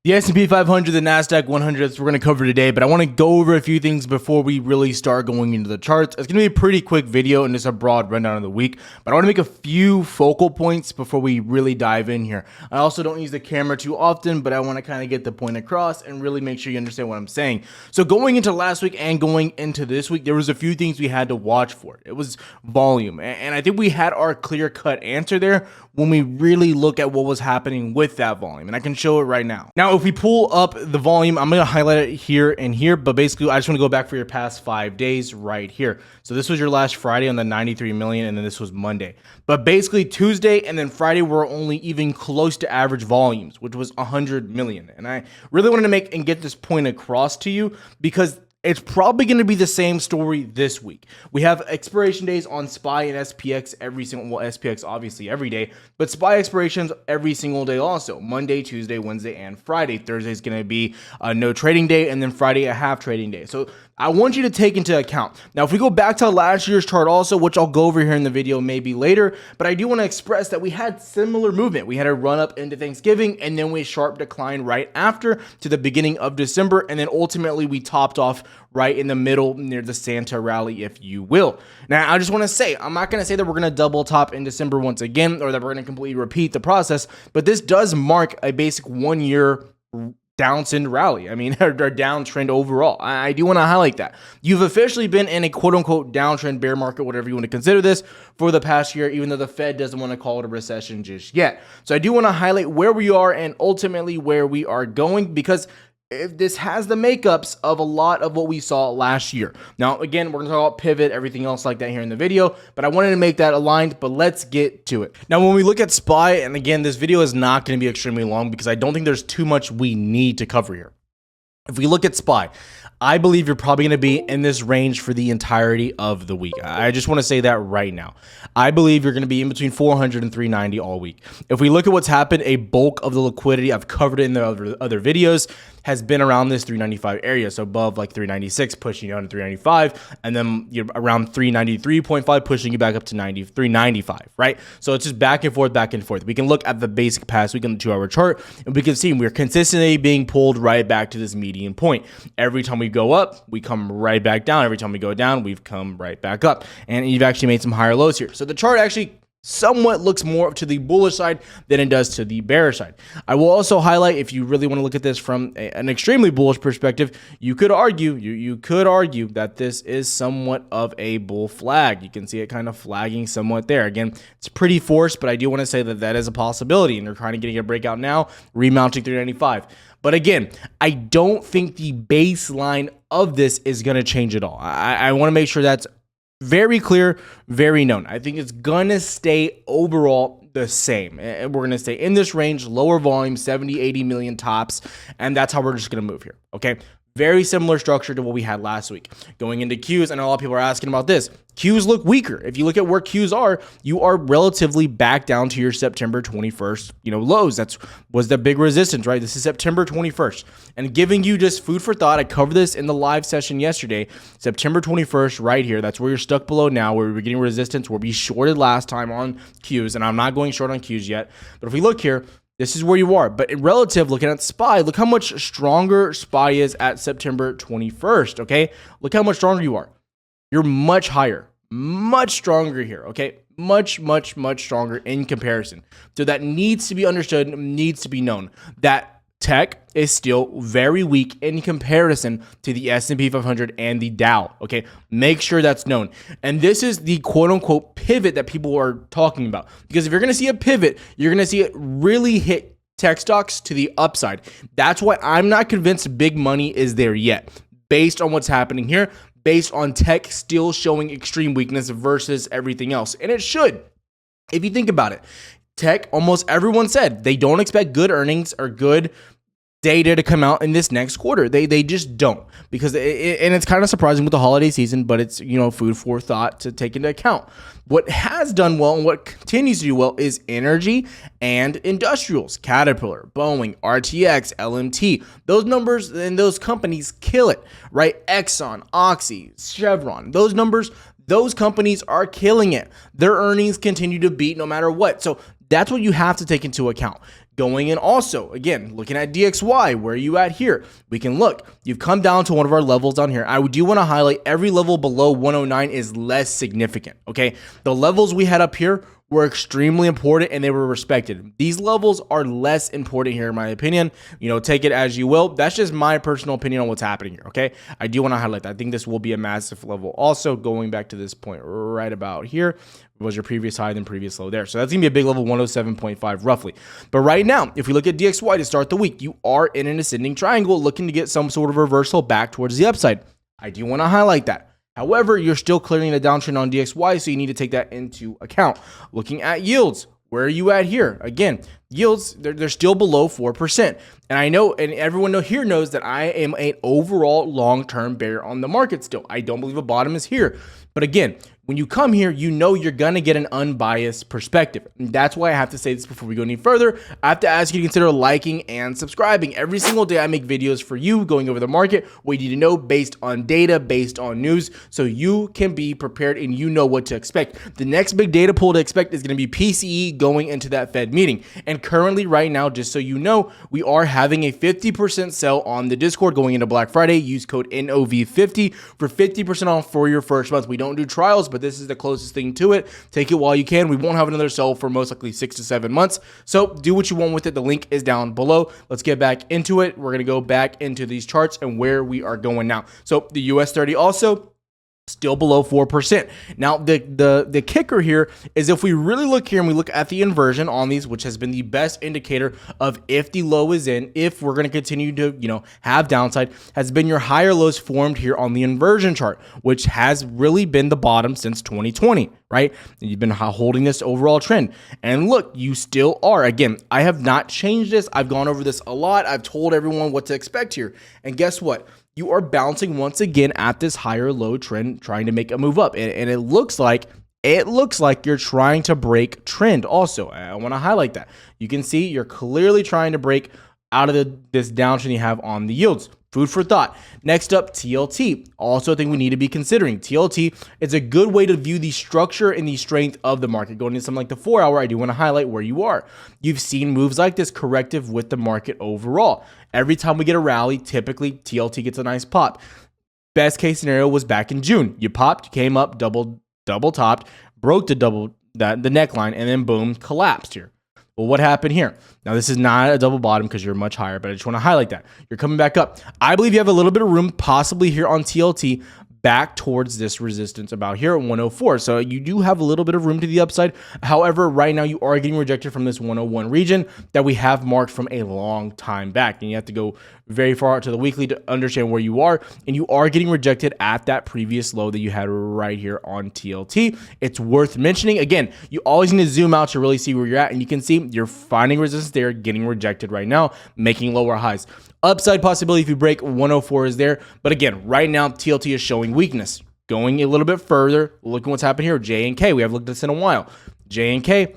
The SP 500, the Nasdaq 100, that's what we're going to cover today, but I want to go over a few things before we really start going into the charts. It's going to be a pretty quick video and just a broad rundown of the week, but I want to make a few focal points before we really dive in here. I also don't use the camera too often, but I want to kind of get the point across and really make sure you understand what I'm saying. So going into last week and going into this week, there was a few things we had to watch for. It was volume, and I think we had our clear-cut answer there when we really look at what was happening with that volume, and I can show it right now. Now, if we pull up the volume, I'm going to highlight it here and here, but basically I just want to go back for your past 5 days right here. So this was your last Friday on the 93 million, and then this was Monday. But basically Tuesday and then Friday were only even close to average volumes, which was 100 million. And I really wanted to make and get this point across to you because it's probably going to be the same story this week. We have expiration days on SPY and SPX every single, well, SPX obviously every day, but SPY expirations every single day also. Monday, Tuesday, Wednesday, and Friday. Thursday is going to be no trading day, and then Friday a half trading day. So I want you to take into account. Now, if we go back to last year's chart also, which I'll go over here in the video maybe later, but I do want to express that we had similar movement. We had a run up into Thanksgiving, and then we sharp decline right after to the beginning of December, and then ultimately we topped off right in the middle near the Santa rally, if you will. Now, I just want to say, I'm not going to say that we're going to double top in December once again, or that we're going to completely repeat the process, but this does mark a basic 1 year downtrend rally. I mean, or downtrend overall. I do want to highlight that. You've officially been in a quote-unquote downtrend bear market, whatever you want to consider this, for the past year, even though the Fed doesn't want to call it a recession just yet. So I do want to highlight where we are and ultimately where we are going, because if this has the makeups of a lot of what we saw last year. Now, again, we're going to talk about pivot, everything else like that here in the video, but I wanted to make that aligned, but let's get to it. Now, when we look at SPY, and again, this video is not going to be extremely long because I don't think there's too much we need to cover here. If we look at SPY, I believe you're probably going to be in this range for the entirety of the week. I just want to say that right now. I believe you're going to be in between 400 and 390 all week. If we look at what's happened, a bulk of the liquidity, I've covered it in the other videos, has been around this 395 area. So above like 396, pushing you down to 395, and then you're around 393.5, pushing you back up to 395, right? So it's just back and forth, back and forth. We can look at the basic past week on the 2-hour chart, and we can see we're consistently being pulled right back to this median point. Every time we go up, we come right back down. Every time we go down, we've come right back up. And you've actually made some higher lows here. So the chart actually somewhat looks more to the bullish side than it does to the bearish side. I will also highlight, if you really want to look at this from an extremely bullish perspective, you could argue, you could argue that this is somewhat of a bull flag. You can see it kind of flagging somewhat there. Again, it's pretty forced, but I do want to say that that is a possibility, and they're kind of getting a breakout now, remounting 395. But again, I don't think the baseline of this is going to change at all. I want to make sure that's very clear, very known. I think it's going to stay overall the same. And we're going to stay in this range, lower volume, 70, 80 million tops. And that's how we're just going to move here. Okay. Very similar structure to what we had last week. Going into Qs, and a lot of people are asking about this. Qs look weaker. If you look at where Qs are, you are relatively back down to your September 21st, lows. That's was the big resistance, right? This is September 21st. And giving you just food for thought, I covered this in the live session yesterday. September 21st, right here. That's where you're stuck below now, where we're getting resistance, where we shorted last time on Qs, and I'm not going short on Qs yet. But if we look here, this is where you are. But in relative, looking at SPY, look how much stronger SPY is at September 21st, okay? Look how much stronger you are. You're much higher, much stronger here, okay? Much, much, much stronger in comparison. So that needs to be understood, needs to be known. That tech is still very weak in comparison to the SP 500 and the Dow, okay? Make sure that's known. And this is the quote-unquote pivot that people are talking about. Because if you're going to see a pivot, you're going to see it really hit tech stocks to the upside. That's why I'm not convinced big money is there yet, based on what's happening here, based on tech still showing extreme weakness versus everything else. And it should, if you think about it. Tech, almost everyone said they don't expect good earnings or good data to come out in this next quarter. They just don't, because and it's kind of surprising with the holiday season, but it's food for thought to take into account. What has done well and what continues to do well is energy and industrials. Caterpillar, Boeing, RTX, LMT. Those numbers and those companies kill it, right? Exxon, Oxy, Chevron. Those numbers, those companies are killing it. Their earnings continue to beat no matter what. So that's what you have to take into account. Going in also, again, looking at DXY, where are you at here? We can look. You've come down to one of our levels down here. I do want to highlight every level below 109 is less significant, okay? The levels we had up here were extremely important and they were respected. These levels are less important here in my opinion. You know, take it as you will. That's just my personal opinion on what's happening here, okay? I do want to highlight that. I think this will be a massive level. Also, going back to this point right about here, was your previous high, then previous low there. So that's going to be a big level, 107.5 roughly. But right now, if we look at DXY to start the week, you are in an ascending triangle looking to get some sort of reversal back towards the upside. I do want to highlight that. However, you're still clearing the downtrend on DXY, so you need to take that into account. Looking at yields, where are you at here? Again, yields, they're still below 4%. And I know, and everyone here knows that I am an overall long-term bear on the market still. I don't believe a bottom is here. But again, when you come here, you know you're going to get an unbiased perspective. And that's why I have to say this before we go any further. I have to ask you to consider liking and subscribing. Every single day I make videos for you going over the market, what you need to know based on data, based on news, so you can be prepared and you know what to expect. The next big data pull to expect is going to be PCE going into that Fed meeting. And currently right now, just so you know, we are having a 50% sale on the Discord going into Black Friday. Use code NOV50 for 50% off for your first month. We don't do trials, but this is the closest thing to it. Take it while you can. We won't have another sale for most likely 6 to 7 months. So do what you want with it. The link is down below. Let's get back into it. We're going to go back into these charts and where we are going now. So the US30 also still below 4%. Now, the kicker here is if we really look here and we look at the inversion on these, which has been the best indicator of if the low is in, if we're going to continue to, have downside, has been your higher lows formed here on the inversion chart, which has really been the bottom since 2020, right? You've been holding this overall trend. And look, you still are. Again, I have not changed this. I've gone over this a lot. I've told everyone what to expect here. And guess what? You are bouncing once again at this higher low trend, trying to make a move up. And it looks like you're trying to break trend also. I want to highlight that. You can see you're clearly trying to break out of this downtrend you have on the yields. Food for thought. Next up, TLT. Also a thing we need to be considering. TLT is a good way to view the structure and the strength of the market. Going into something like the 4 hour, I do want to highlight where you are. You've seen moves like this corrective with the market overall. Every time we get a rally, typically TLT gets a nice pop. Best case scenario was back in June. You popped, came up, double topped, broke the neckline, and then boom, collapsed here. Well, what happened here? Now, this is not a double bottom because you're much higher, but I just want to highlight that. You're coming back up. I believe you have a little bit of room possibly here on TLT back towards this resistance about here at 104. So you do have a little bit of room to the upside. However, right now you are getting rejected from this 101 region that we have marked from a long time back. And you have to go very far out to the weekly to understand where you are. And you are getting rejected at that previous low that you had right here on TLT. It's worth mentioning. Again, you always need to zoom out to really see where you're at. And you can see you're finding resistance there, getting rejected right now, making lower highs. Upside possibility if you break 104 is there. But again, right now, TLT is showing weakness. Going a little bit further, look at what's happened here. J and K, we haven't looked at this in a while. J and K,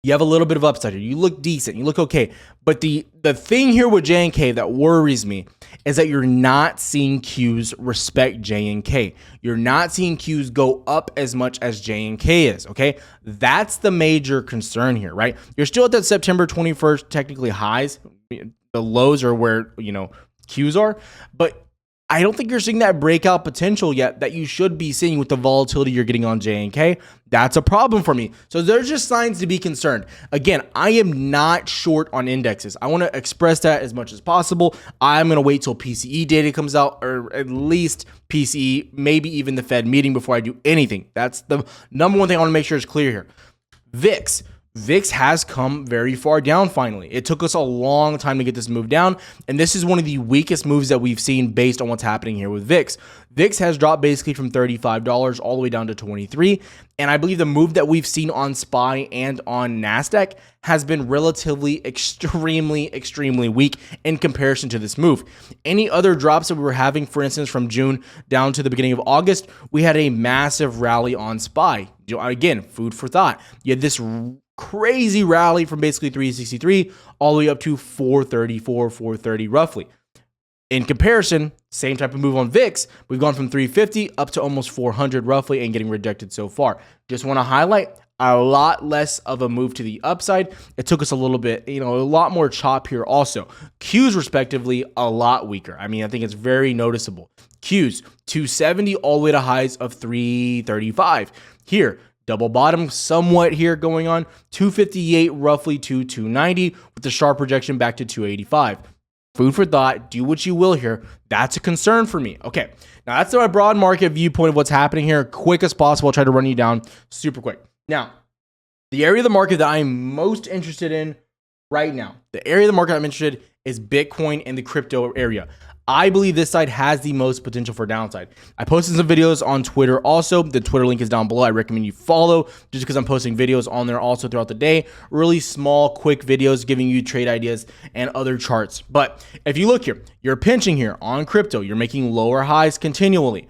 you have a little bit of upside here. You look decent. You look okay. But the thing here with J and K that worries me is that you're not seeing Qs respect J and K. You're not seeing Qs go up as much as J and K is, okay? That's the major concern here, right? You're still at that September 21st technically highs. The lows are where, Qs are, but I don't think you're seeing that breakout potential yet that you should be seeing with the volatility you're getting on J and K. That's a problem for me. So there's just signs to be concerned. Again, I am not short on indexes. I want to express that as much as possible. I'm going to wait till PCE data comes out, or at least PCE, maybe even the Fed meeting before I do anything. That's the number one thing I want to make sure is clear here. VIX has come very far down finally. It took us a long time to get this move down, and this is one of the weakest moves that we've seen based on what's happening here with VIX. VIX has dropped basically from $35 all the way down to $23, and I believe the move that we've seen on SPY and on Nasdaq has been relatively extremely weak in comparison to this move. Any other drops that we were having, for instance, from June down to the beginning of August, we had a massive rally on SPY. Again, food for thought. You had this crazy rally from basically 363 all the way up to 434, 430 roughly. In comparison, same type of move on VIX, we've gone from 350 up to almost 400 roughly and getting rejected so far. Just want to highlight, a lot less of a move to the upside. It took us a little bit, a lot more chop here also. Qs respectively, a lot weaker. I mean, I think it's very noticeable. Qs 270 all the way to highs of 335. Here, double bottom somewhat here going on, 258 roughly to 290 with the sharp projection back to 285. Food for thought, do what you will here. That's a concern for me. Okay, now that's my broad market viewpoint of what's happening here. Quick as possible, I'll try to run you down super quick. Now, the area of the market that I'm most interested in right now, the area of the market I'm interested in is Bitcoin and the crypto area. I believe this side has the most potential for downside. I posted some videos on Twitter also. The Twitter link is down below. I recommend you follow just because I'm posting videos on there also throughout the day. Really small, quick videos giving you trade ideas and other charts. But if you look here, you're pinching here on crypto. You're making lower highs continually.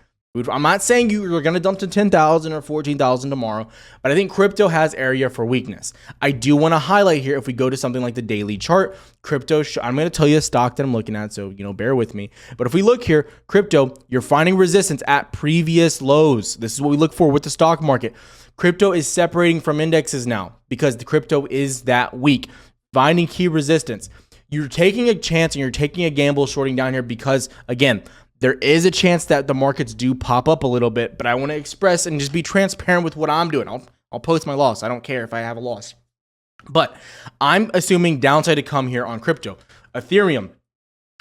I'm not saying you're going to dump to 10,000 or 14,000 tomorrow, but I think crypto has area for weakness. I do want to highlight here, if we go to something like the daily chart, crypto, I'm going to tell you a stock that I'm looking at, so, bear with me. But if we look here, crypto, you're finding resistance at previous lows. This is what we look for with the stock market. Crypto is separating from indexes now because the crypto is that weak, finding key resistance. You're taking a chance and you're taking a gamble shorting down here because, again, there is a chance that the markets do pop up a little bit, but I want to express and just be transparent with what I'm doing. I'll post my loss. I don't care if I have a loss. But I'm assuming downside to come here on crypto. Ethereum,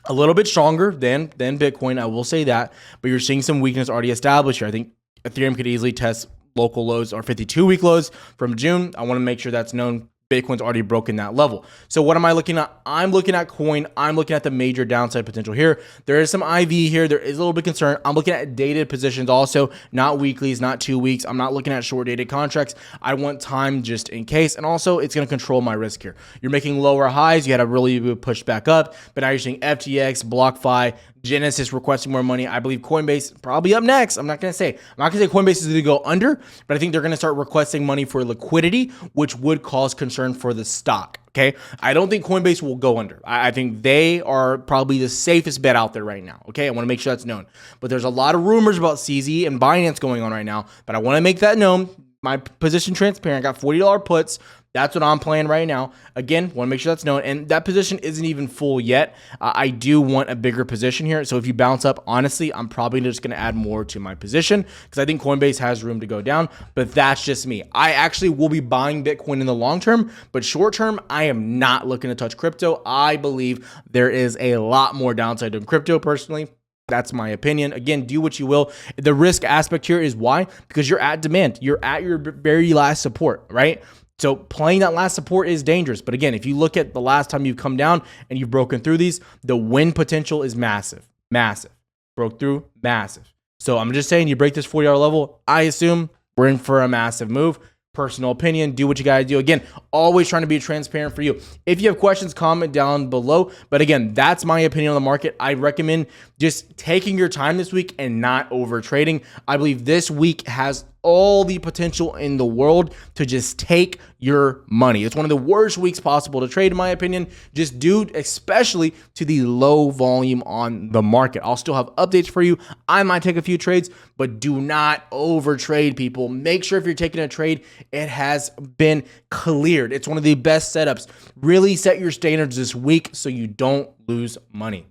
a little bit stronger than Bitcoin, I will say that, but you're seeing some weakness already established here. I think Ethereum could easily test local lows or 52-week lows from June. I want to make sure that's known. Bitcoin's already broken that level. So what am I looking at? I'm looking at coin. I'm looking at the major downside potential here. There is some IV here. There is a little bit of concern. I'm looking at dated positions also, not weeklies, not 2 weeks. I'm not looking at short dated contracts. I want time just in case. And also it's going to control my risk here. You're making lower highs. You had a really push back up, but now you're seeing FTX, BlockFi, Genesis requesting more money. I believe Coinbase probably up next. I'm not going to say Coinbase is going to go under, but I think they're going to start requesting money for liquidity, which would cause concern for the stock. Okay. I don't think Coinbase will go under. I think they are probably the safest bet out there right now. Okay. I want to make sure that's known, but there's a lot of rumors about CZ and Binance going on right now, but I want to make that known. My position transparent. I got $40 puts. That's what I'm playing right now. Again, want to make sure that's known. And that position isn't even full yet. I do want a bigger position here. So if you bounce up, honestly, I'm probably just going to add more to my position because I think Coinbase has room to go down. But that's just me. I actually will be buying Bitcoin in the long term. But short term, I am not looking to touch crypto. I believe there is a lot more downside to crypto personally. That's my opinion. Again, do what you will. The risk aspect here is why? Because you're at demand. You're at your very last support, right? So playing that last support is dangerous. But again, if you look at the last time you've come down and you've broken through these, the win potential is massive, massive. Broke through, massive. So I'm just saying you break this $40 level, I assume we're in for a massive move. Personal opinion, do what you got to do. Again, always trying to be transparent for you. If you have questions, comment down below. But again, that's my opinion on the market. I recommend just taking your time this week and not over trading. I believe this week has all the potential in the world to just take your money. It's one of the worst weeks possible to trade, in my opinion, just due especially to the low volume on the market. I'll still have updates for you. I might take a few trades, but do not over trade, people. Make sure if you're taking a trade, it has been cleared. It's one of the best setups. Really set your standards this week so you don't lose money.